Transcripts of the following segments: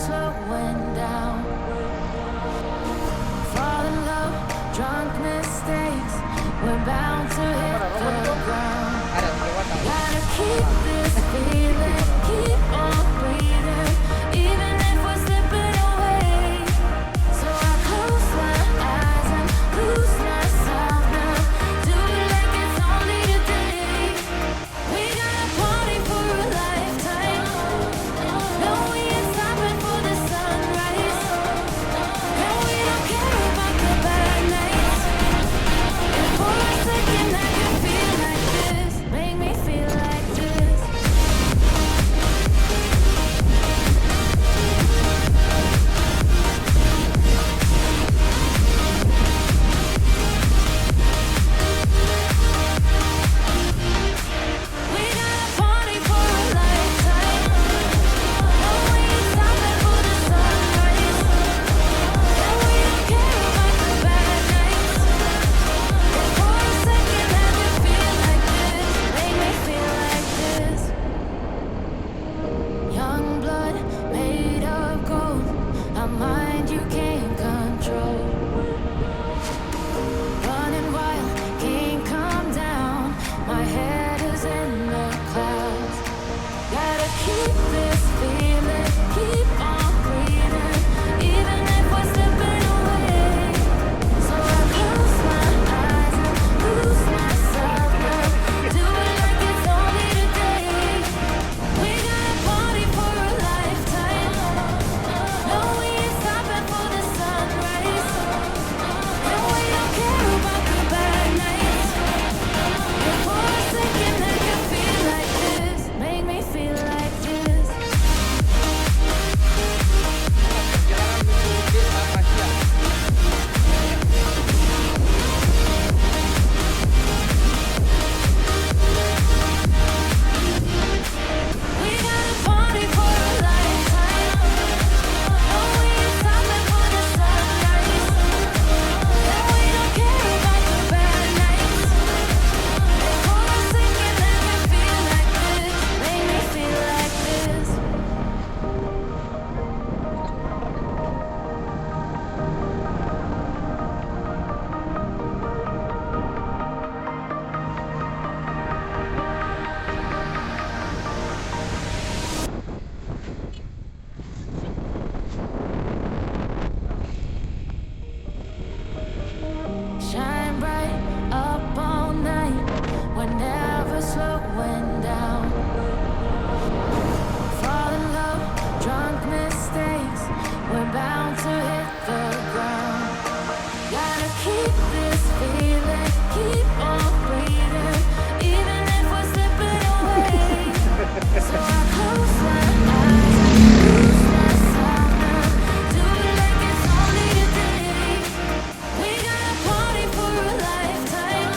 slowing down. Fall in love, drunk mistakes. We're bound to hit the ground. Gotta keep this feeling, keep on breathing, even if we're slipping away. So I close my eyes and lose myself now. Do it like it's only today. We got a party for a lifetime. No, we ain't stopping for the sunrise. And we don't care about the bad nights. And for a second I can feel like this. Make me feel like this. We got a party for a lifetime. No, we ain't stopping for the sunrise. And we don't care about the bad nights. And for a second I can feel like this. Make me feel like this. Young blood made of gold. A mind you can't control. Running wild, can't come down. My head is in the clouds. Gotta keep this feeling, keep on breathing, even if we're slipping away. So I close my eyes and lose myself now. Do it like it's only today. We got a party for a lifetime. No, we ain't stopping for the sunrise. And we don't care about the bad nights. And for a second I can feel like this. Make me feel like this. We got a party for a lifetime. No, we ain't stopping for the sunrise. And we don't care about the bad nights. And for a second I can feel like this. Make me feel like this. Shine bright up all night. We're never slowing down. Fall in love, drunk mistakes. We're bound to hit the ground. Gotta keep this feeling, keep on breathing, even if we're slipping away. So I close my eyes and lose myself now. Do it like it's only today. We got a party for a lifetime.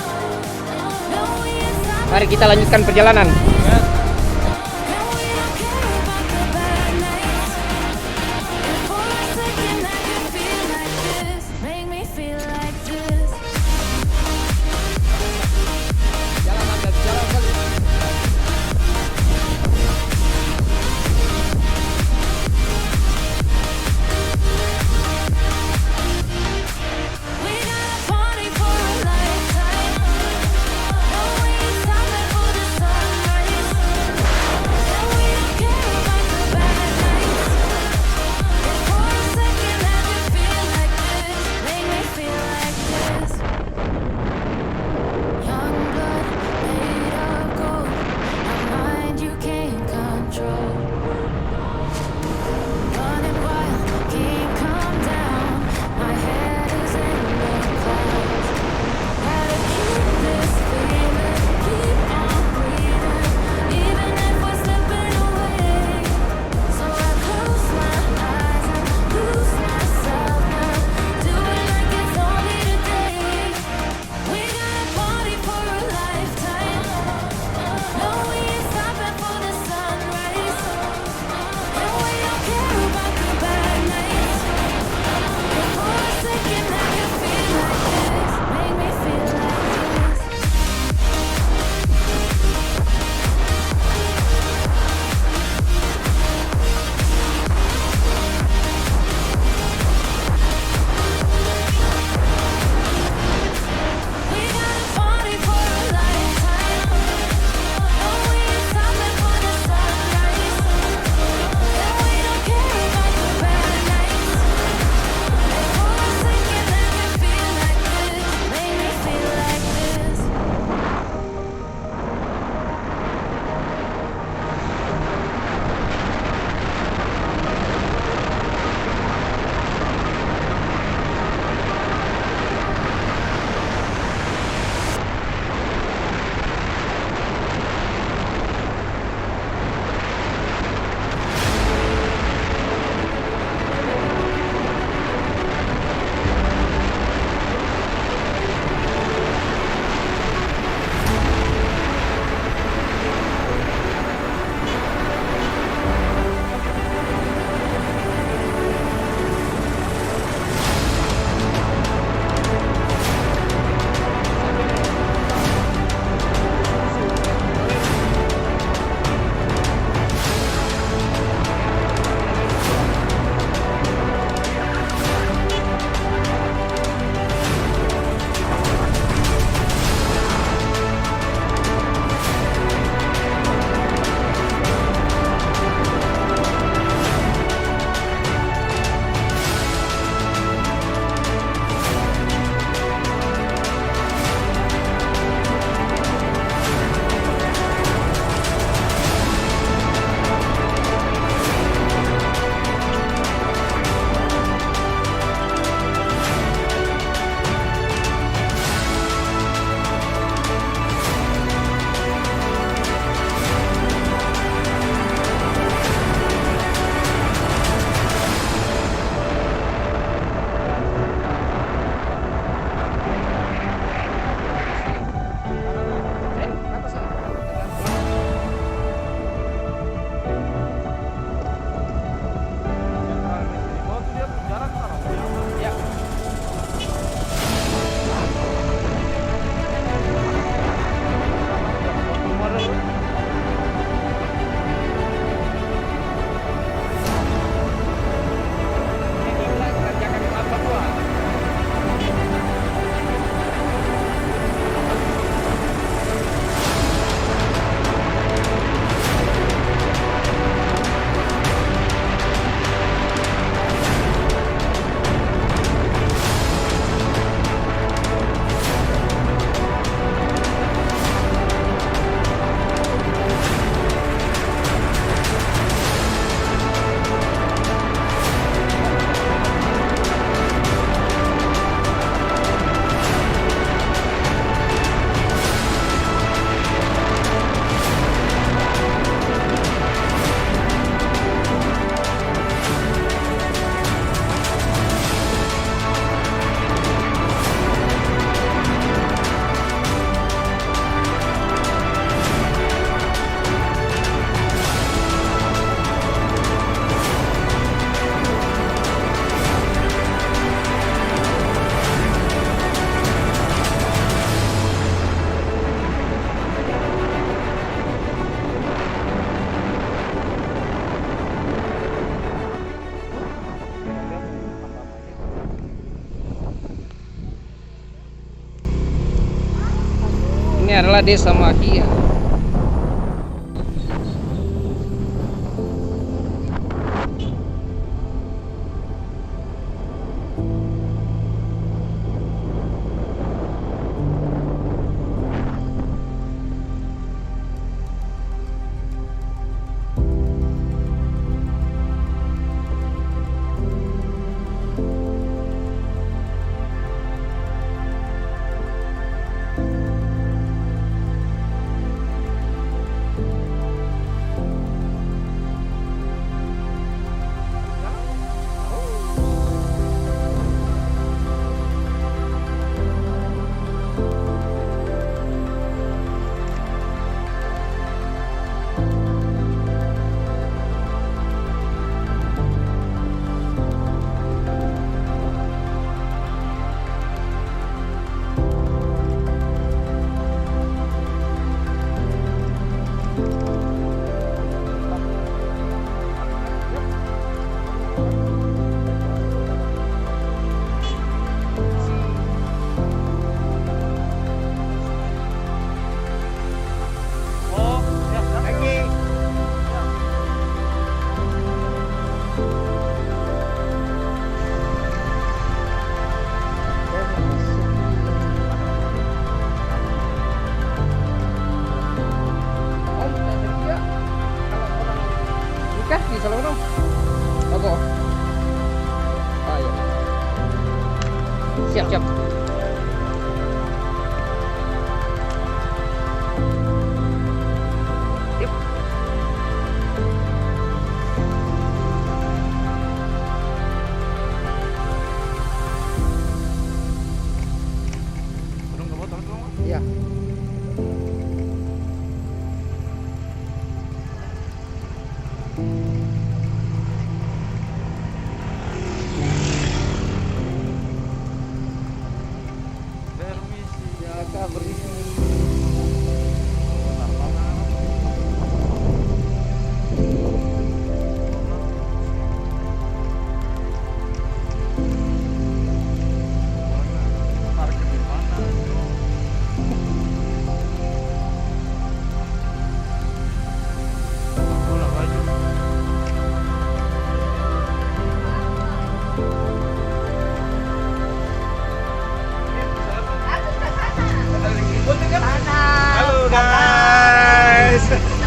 No, we ain't stopping. Mari kita lanjutkan perjalanan. And we don't care about the bad nights. And for a second I can feel like this. Make me feel like this. We got a party for a lifetime. No, we ain't stopping for the sunrise. adalah Desa Mahia. Bisa lo dong. Oke. Ayo. Siap, siap. Yuk. Turun ke bawah, turun. Iya. Halo guys.